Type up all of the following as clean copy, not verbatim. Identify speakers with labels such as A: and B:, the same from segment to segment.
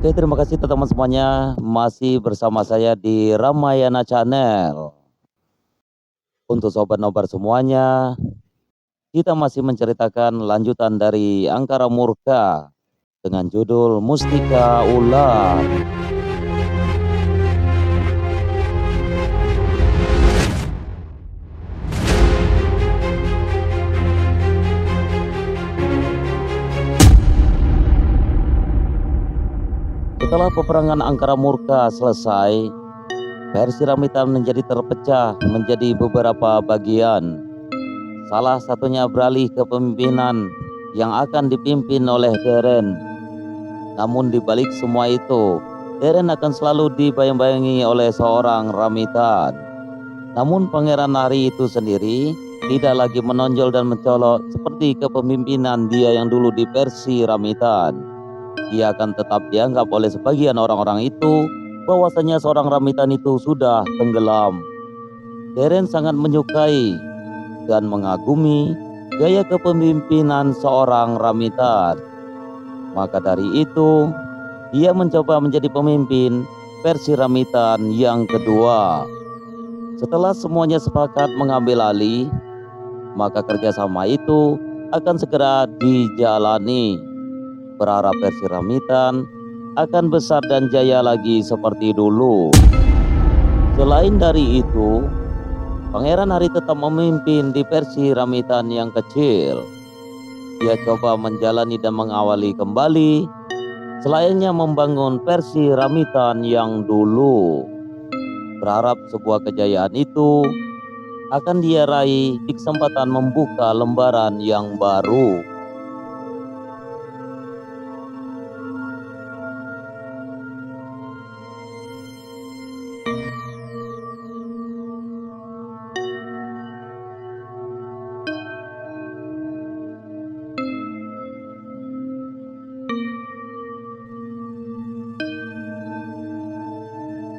A: Oke, terima kasih teman-teman semuanya masih bersama saya di Ramayana Channel. Untuk sobat nobar semuanya, kita masih menceritakan lanjutan dari Angkara Murka dengan judul Mustika Ular. Setelah peperangan Angkara Murka selesai, versi Ramitan menjadi terpecah menjadi beberapa bagian. Salah satunya beralih ke pemimpinan yang akan dipimpin oleh Deren. Namun di balik semua itu, Deren akan selalu dibayang-bayangi oleh seorang Ramitan. Namun Pangeran Hari itu sendiri tidak lagi menonjol dan mencolok seperti kepemimpinan dia yang dulu di versi Ramitan. Ia akan tetap dianggap oleh sebagian orang-orang itu bahwasanya seorang Ramitan itu sudah tenggelam. Deren sangat menyukai dan mengagumi gaya kepemimpinan seorang Ramitan. Maka dari itu, ia mencoba menjadi pemimpin versi Ramitan yang kedua. Setelah semuanya sepakat mengambil alih, maka kerjasama itu akan segera dijalani. Berharap versi Ramitan akan besar dan jaya lagi seperti dulu. Selain dari itu, Pangeran Hari tetap memimpin di versi Ramitan yang kecil. Dia coba menjalani dan mengawali kembali selayaknya membangun versi Ramitan yang dulu. Berharap sebuah kejayaan itu akan dia raih di kesempatan membuka lembaran yang baru.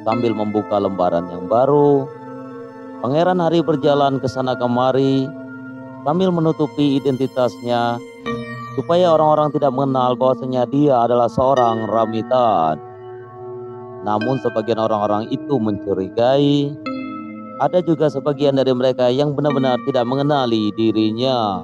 A: Sambil membuka lembaran yang baru, Pangeran Hari berjalan ke sana kemari sambil menutupi identitasnya supaya orang-orang tidak mengenal bahwasanya dia adalah seorang Ramitan. Namun sebagian orang-orang itu mencurigai. Ada juga sebagian dari mereka yang benar-benar tidak mengenali dirinya.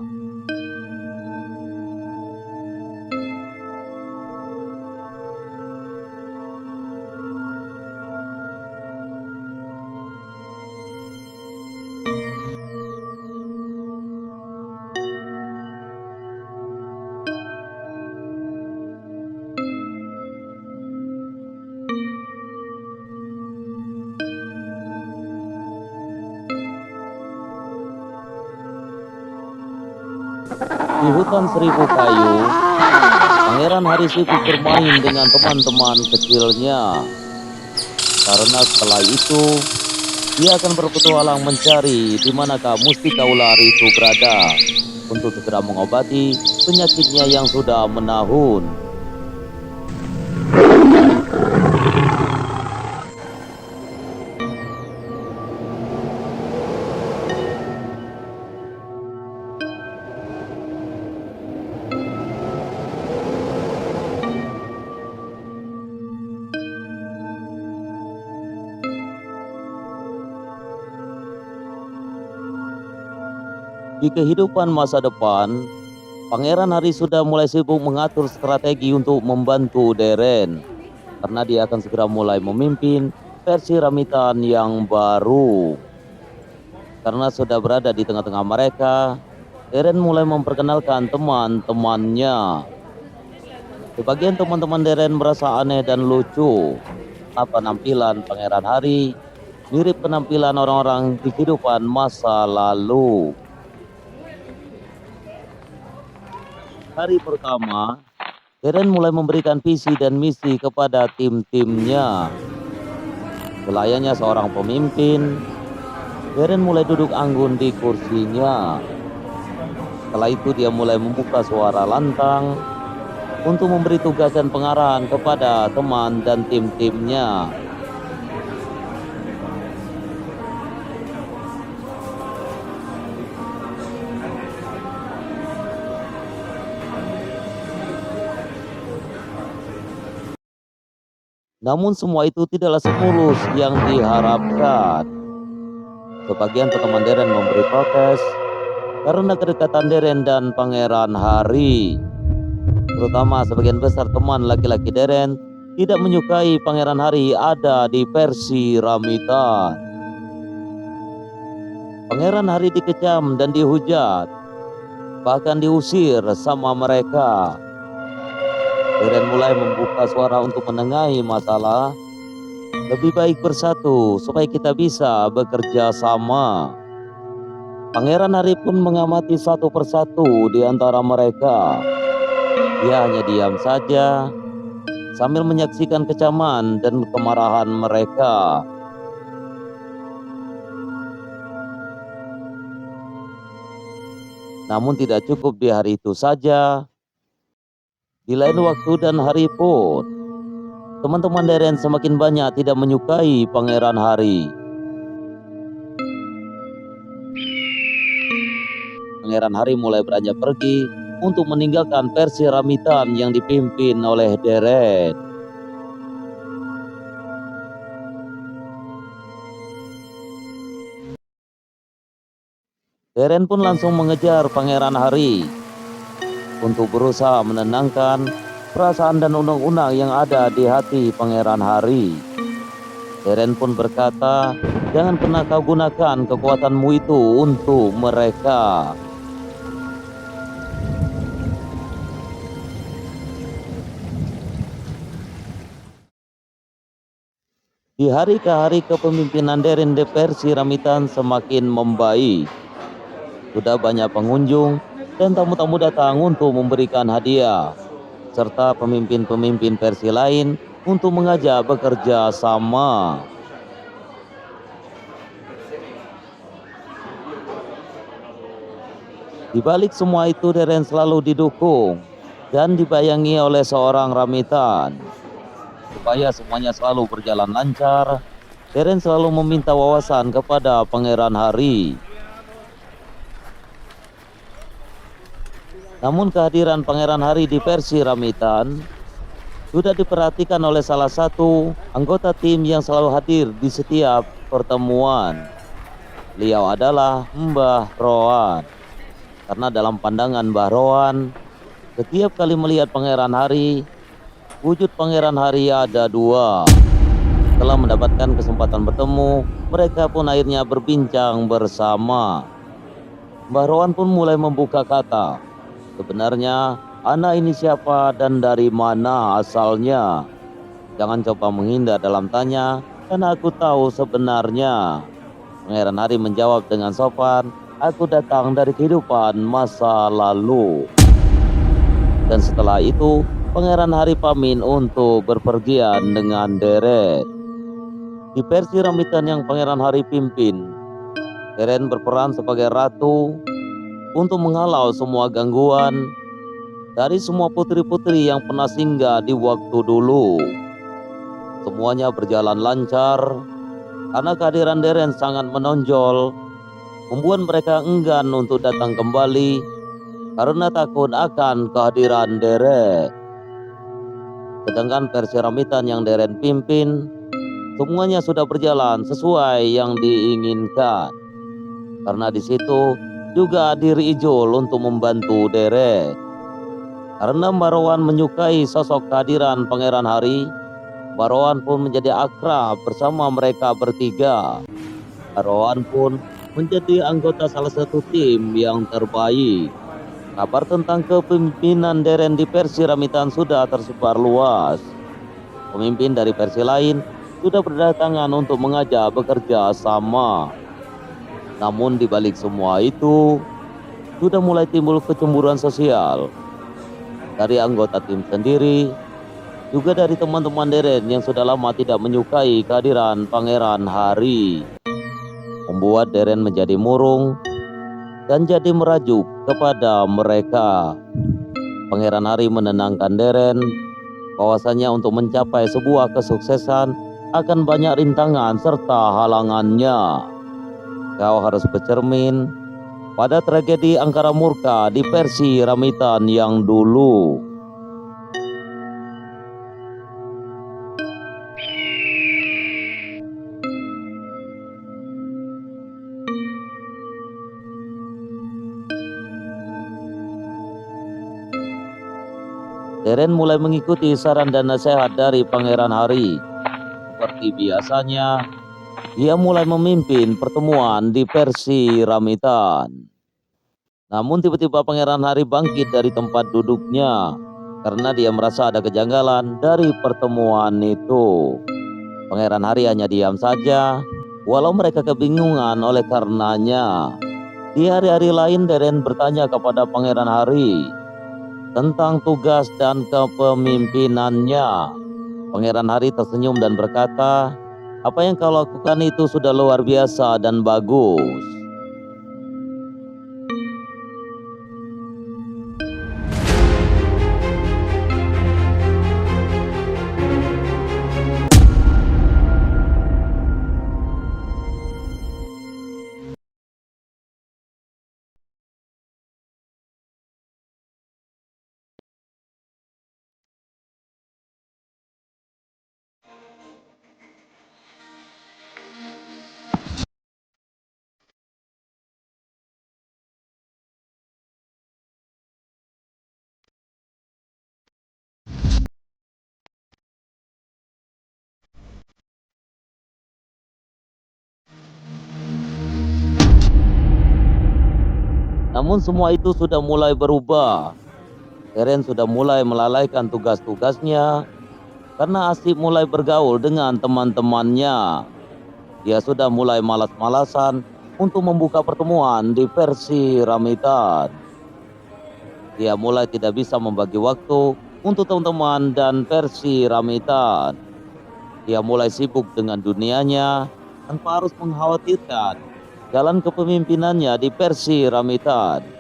A: Di hutan seribu kayu, Pangeran Hari sibuk bermain dengan teman-teman kecilnya. Karena setelah itu, dia akan berpetualang mencari di manakah mustika ular itu berada untuk segera mengobati penyakitnya yang sudah menahun. Di kehidupan masa depan, Pangeran Hari sudah mulai sibuk mengatur strategi untuk membantu Deren. Karena dia akan segera mulai memimpin versi Ramitan yang baru. Karena sudah berada di tengah-tengah mereka, Deren mulai memperkenalkan teman-temannya. Sebagian teman-teman Deren merasa aneh dan lucu. Penampilan Pangeran Hari mirip penampilan orang-orang di kehidupan masa lalu. Hari pertama, Deren mulai memberikan visi dan misi kepada tim-timnya. Selayaknya seorang pemimpin, Deren mulai duduk anggun di kursinya. Setelah itu dia mulai membuka suara lantang untuk memberi tugas dan pengarahan kepada teman dan tim-timnya. Namun semua itu tidaklah semulus yang diharapkan. Sebagian teman Deren memberi protes karena kedekatan Deren dan Pangeran Harry. Terutama sebagian besar teman laki-laki Deren tidak menyukai Pangeran Harry ada di Persi Ramitan. Pangeran Harry dikecam dan dihujat, bahkan diusir sama mereka. Deren mulai membuka suara untuk menengahi masalah. Lebih baik bersatu supaya kita bisa bekerja sama. Pangeran Harry pun mengamati satu persatu di antara mereka. Dia hanya diam saja sambil menyaksikan kecaman dan kemarahan mereka. Namun tidak cukup di hari itu saja. Di lain waktu dan hari pun, teman-teman Deren semakin banyak tidak menyukai Pangeran Harry. Pangeran Harry mulai beranjak pergi untuk meninggalkan Persi Ramitan yang dipimpin oleh Deren. Deren pun langsung mengejar Pangeran Harry untuk berusaha menenangkan perasaan dan undang-undang yang ada di hati Pangeran Harry. Deren pun berkata, jangan pernah kau gunakan kekuatanmu itu untuk mereka. Di hari ke hari kepemimpinan Deren di Persi Ramitan semakin membaik. Sudah banyak pengunjung dan tamu-tamu datang untuk memberikan hadiah, serta pemimpin-pemimpin Persi lain untuk mengajak bekerja sama. Di balik semua itu, Deren selalu didukung dan dibayangi oleh seorang Ramitan. Supaya semuanya selalu berjalan lancar, Deren selalu meminta wawasan kepada Pangeran Harry. Namun kehadiran Pangeran Harry di Persi Ramitan sudah diperhatikan oleh salah satu anggota tim yang selalu hadir di setiap pertemuan. Beliau adalah Mbah Rowan. Karena dalam pandangan Mbah Rowan, setiap kali melihat Pangeran Harry, wujud Pangeran Harry ada dua. Setelah mendapatkan kesempatan bertemu, mereka pun akhirnya berbincang bersama. Mbah Rowan pun mulai membuka kata, sebenarnya anak ini siapa dan dari mana asalnya? Jangan coba menghindar dalam tanya, karena aku tahu sebenarnya. Pangeran Harry menjawab dengan sopan, aku datang dari kehidupan masa lalu. Dan setelah itu, Pangeran Harry pamit untuk berpergian dengan Deren. Di Persi Ramitan yang Pangeran Harry pimpin, Deren berperan sebagai ratu untuk menghalau semua gangguan dari semua putri-putri yang pernah singgah di waktu dulu. Semuanya berjalan lancar karena kehadiran Deren sangat menonjol, membuat mereka enggan untuk datang kembali karena takut akan kehadiran Deren. Sedangkan Persi Ramitan yang Deren pimpin, semuanya sudah berjalan sesuai yang diinginkan. Karena di situ juga hadir Ijol untuk membantu Deren. Karena Mbah Rowan menyukai sosok kehadiran Pangeran Harry, Mbah Rowan pun menjadi akrab bersama mereka bertiga. Mbah Rowan pun menjadi anggota salah satu tim yang terbaik. Kabar tentang kepemimpinan Deren di Persi Ramitan sudah tersebar luas. Pemimpin dari Persi lain sudah berdatangan untuk mengajak bekerja sama. Namun di balik semua itu, sudah mulai timbul kecemburuan sosial. Dari anggota tim sendiri, juga dari teman-teman Deren yang sudah lama tidak menyukai kehadiran Pangeran Harry. Membuat Deren menjadi murung dan jadi merajuk kepada mereka. Pangeran Harry menenangkan Deren bahwasanya untuk mencapai sebuah kesuksesan akan banyak rintangan serta halangannya. Kau harus bercermin pada tragedi angkara murka di Persi Ramitan yang dulu. Deren mulai mengikuti saran dan nasihat dari Pangeran Hari. Seperti biasanya, dia mulai memimpin pertemuan di Persi Ramitan. Namun tiba-tiba Pangeran Hari bangkit dari tempat duduknya karena dia merasa ada kejanggalan dari pertemuan itu. Pangeran Hari hanya diam saja, walau mereka kebingungan oleh karenanya. Di hari-hari lain Deren bertanya kepada Pangeran Hari tentang tugas dan kepemimpinannya. Pangeran Hari tersenyum dan berkata, "Apa yang kau lakukan itu sudah luar biasa dan bagus." Namun semua itu sudah mulai berubah. Deren sudah mulai melalaikan tugas-tugasnya karena asyik mulai bergaul dengan teman-temannya. Dia sudah mulai malas-malasan untuk membuka pertemuan di Persi Ramitan. Dia mulai tidak bisa membagi waktu untuk teman-teman dan Persi Ramitan. Dia mulai sibuk dengan dunianya tanpa harus mengkhawatirkan jalan kepemimpinannya di Persi Ramitan.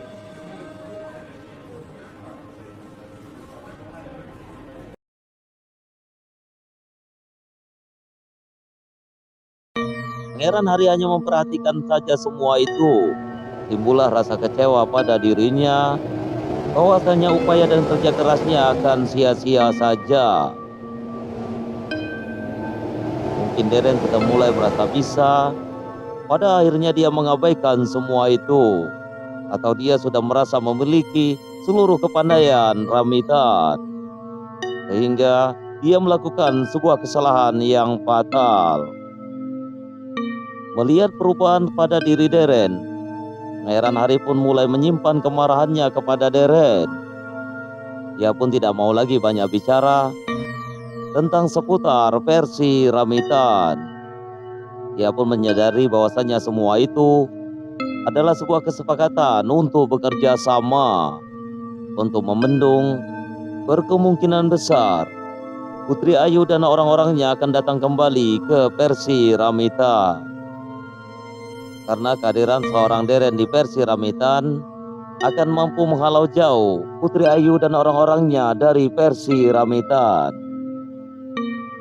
A: Pangeran Hari hanya memperhatikan saja semua itu. Timbullah rasa kecewa pada dirinya, bahwasanya upaya dan kerja kerasnya akan sia-sia saja. Mungkin Deren sudah mulai merasa bisa, pada akhirnya dia mengabaikan semua itu. Atau dia sudah merasa memiliki seluruh kepandaian Ramitan. Sehingga dia melakukan sebuah kesalahan yang fatal. Melihat perubahan pada diri Deren, Pangeran Hari pun mulai menyimpan kemarahannya kepada Deren. Dia pun tidak mau lagi banyak bicara tentang seputar Persi Ramitan. Dia pun menyadari bahwasanya semua itu adalah sebuah kesepakatan untuk bekerja sama untuk membendung berkemungkinan besar Putri Ayu dan orang-orangnya akan datang kembali ke Persi Ramitan. Karena kehadiran seorang Deren di Persi Ramitan akan mampu menghalau jauh Putri Ayu dan orang-orangnya dari Persi Ramitan.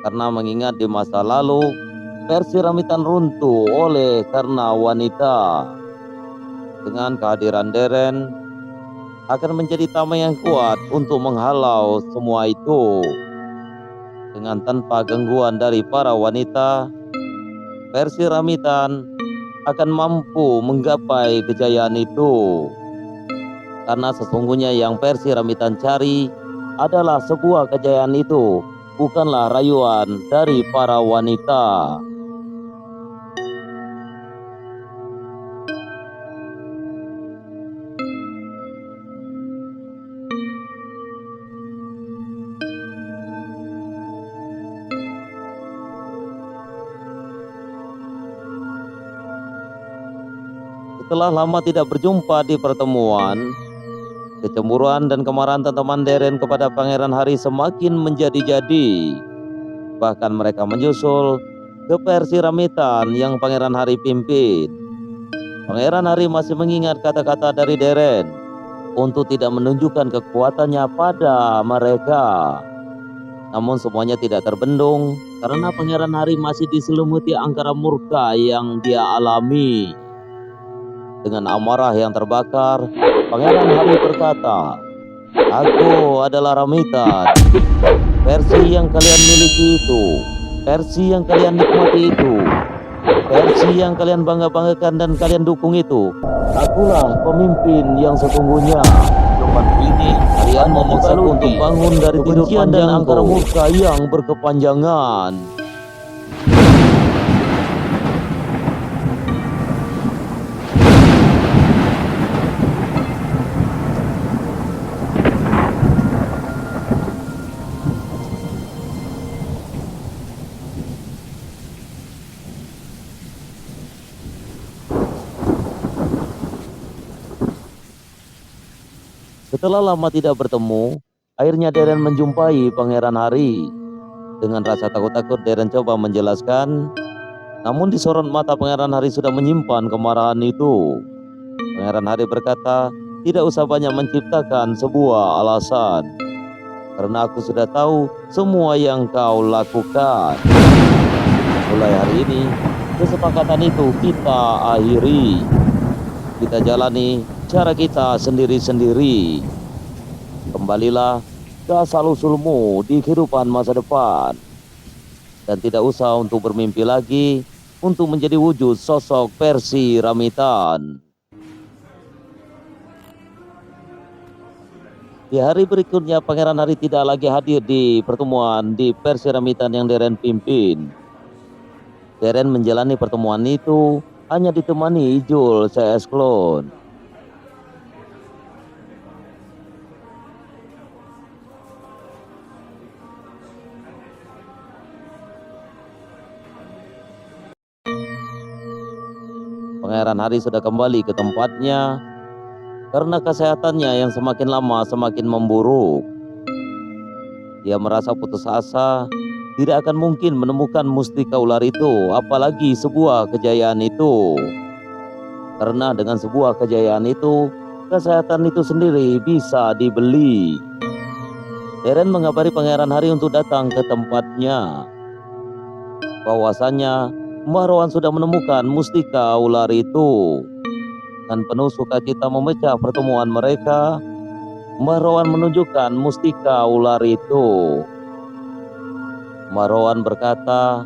A: Karena mengingat di masa lalu Persi Ramitan runtuh oleh karena wanita. Dengan kehadiran Deren akan menjadi tameng yang kuat untuk menghalau semua itu. Dengan tanpa gangguan dari para wanita, Persi Ramitan akan mampu menggapai kejayaan itu. Karena sesungguhnya yang Persi Ramitan cari adalah sebuah kejayaan itu, bukanlah rayuan dari para wanita. Setelah lama tidak berjumpa di pertemuan, kecemburuan dan kemarahan teman-teman Deren kepada Pangeran Hari semakin menjadi-jadi. Bahkan mereka menyusul ke Persi Ramitan yang Pangeran Hari pimpin. Pangeran Hari masih mengingat kata-kata dari Deren untuk tidak menunjukkan kekuatannya pada mereka. Namun semuanya tidak terbendung karena Pangeran Hari masih diselimuti angkara murka yang dia alami. Dengan amarah yang terbakar, Pangeran Hari berkata, "Aku adalah Ramitan. Versi yang kalian miliki itu, versi yang kalian nikmati itu, versi yang kalian bangga-banggakan dan kalian dukung itu, akulah pemimpin yang sesungguhnya."
B: hadapanku ini
A: Kalian
B: hanya
A: memaksaku untuk
B: dibaluti
A: bangun dari tidur
B: kebencian dan
A: panjangku
B: angkara murka yang berkepanjangan.
A: Setelah lama tidak bertemu, akhirnya Deren menjumpai Pangeran Hari. Dengan rasa takut-takut Deren coba menjelaskan, namun di sorot mata Pangeran Hari sudah menyimpan kemarahan itu. Pangeran Hari berkata, tidak usah banyak menciptakan sebuah alasan, karena aku sudah tahu semua yang kau lakukan. Mulai hari ini, kesepakatan itu kita akhiri. Kita jalani cara kita sendiri-sendiri. Kembalilah ke asal-usulmu di kehidupan masa depan. Dan tidak usah untuk bermimpi lagi untuk menjadi wujud sosok versi Ramitan. Di hari berikutnya Pangeran Hari tidak lagi hadir di pertemuan di versi Ramitan yang Deren pimpin. Deren menjalani pertemuan itu hanya ditemani Ijul CS Clone. Pangeran Hari sudah kembali ke tempatnya karena kesehatannya yang semakin lama semakin memburuk. Dia merasa putus asa, tidak akan mungkin menemukan mustika ular itu, apalagi sebuah kejayaan itu. Karena dengan sebuah kejayaan itu, kesehatan itu sendiri bisa dibeli. Deren mengabari Pangeran Hari untuk datang ke tempatnya. Bahwasanya Mbah Rowan sudah menemukan mustika ular itu. Dengan penuh sukacita memecah pertemuan mereka, Mbah Rowan menunjukkan mustika ular itu. Mbah Rowan berkata,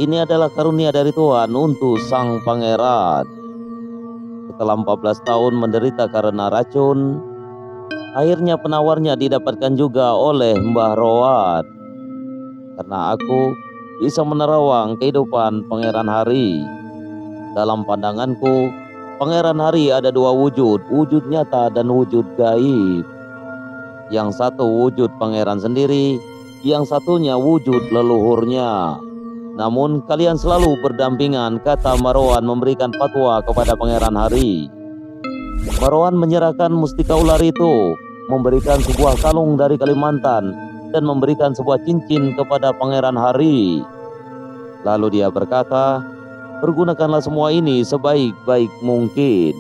A: ini adalah karunia dari Tuhan untuk sang pangeran. Setelah 14 tahun menderita karena racun, akhirnya penawarnya didapatkan juga oleh Mbah Rowan. Karena aku bisa menerawang kehidupan Pangeran Hari. Dalam pandanganku, Pangeran Hari ada dua wujud, wujud nyata dan wujud gaib. Yang satu wujud pangeran sendiri, yang satunya wujud leluhurnya. Namun kalian selalu berdampingan, kata Marwan memberikan fatwa kepada Pangeran Hari. Marwan menyerahkan mustika ular itu, memberikan sebuah kalung dari Kalimantan, dan memberikan sebuah cincin kepada Pangeran Hari. Lalu dia berkata, pergunakanlah semua ini sebaik-baik mungkin.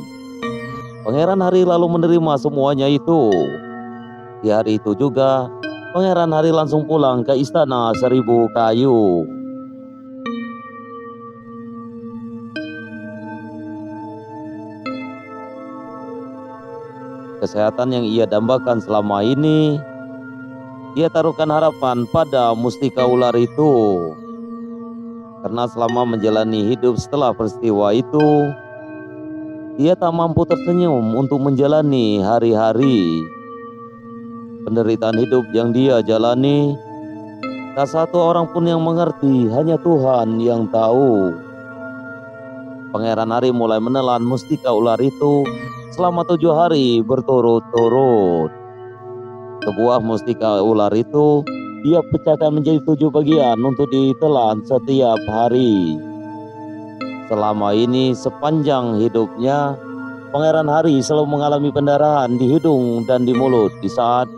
A: Pangeran Hari lalu menerima semuanya itu. Di hari itu juga, Pangeran Hari langsung pulang ke istana Seribu Kayu. Kesehatan yang ia dambakan selama ini, dia taruhkan harapan pada mustika ular itu. Karena selama menjalani hidup setelah peristiwa itu, dia tak mampu tersenyum untuk menjalani hari-hari. Penderitaan hidup yang dia jalani, tak satu orang pun yang mengerti, hanya Tuhan yang tahu. Pangeran Hari mulai menelan mustika ular itu selama 7 hari berturut-turut. Sebuah mustika ular itu dia pecahkan menjadi 7 bagian untuk ditelan setiap hari. Selama ini sepanjang hidupnya, Pangeran Hari selalu mengalami pendarahan di hidung dan di mulut di saat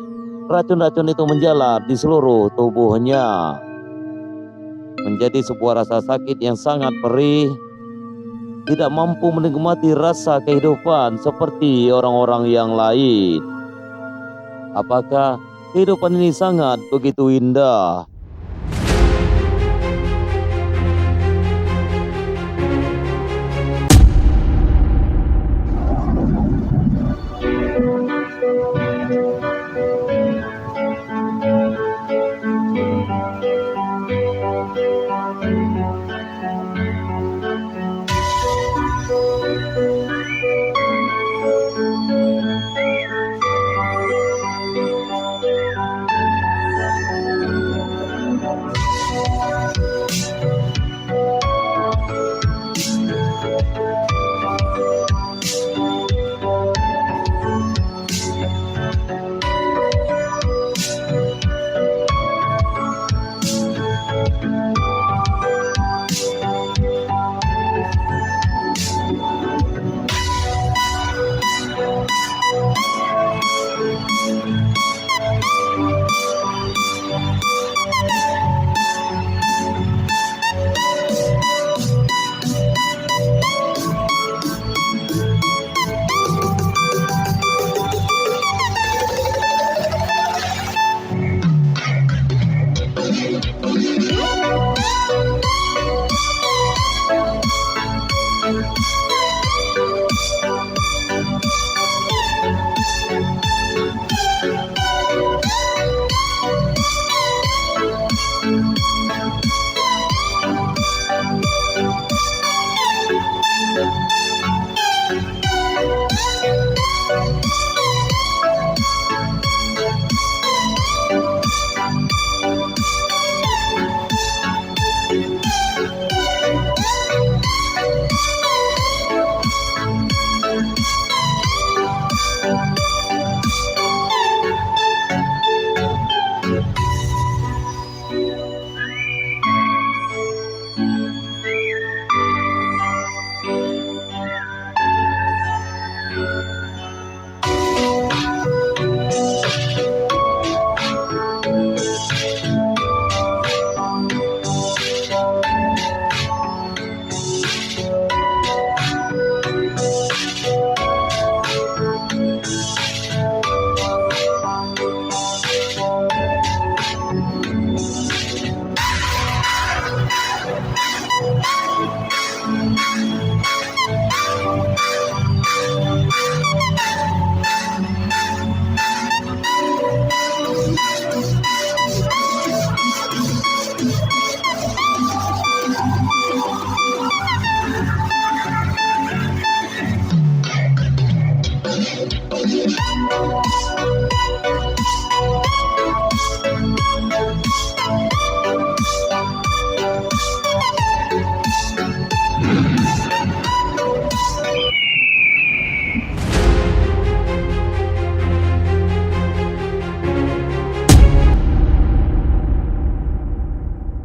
A: racun-racun itu menjalar di seluruh tubuhnya. Menjadi sebuah rasa sakit yang sangat perih, tidak mampu menikmati rasa kehidupan seperti orang-orang yang lain. Apakah kehidupan ini sangat begitu indah?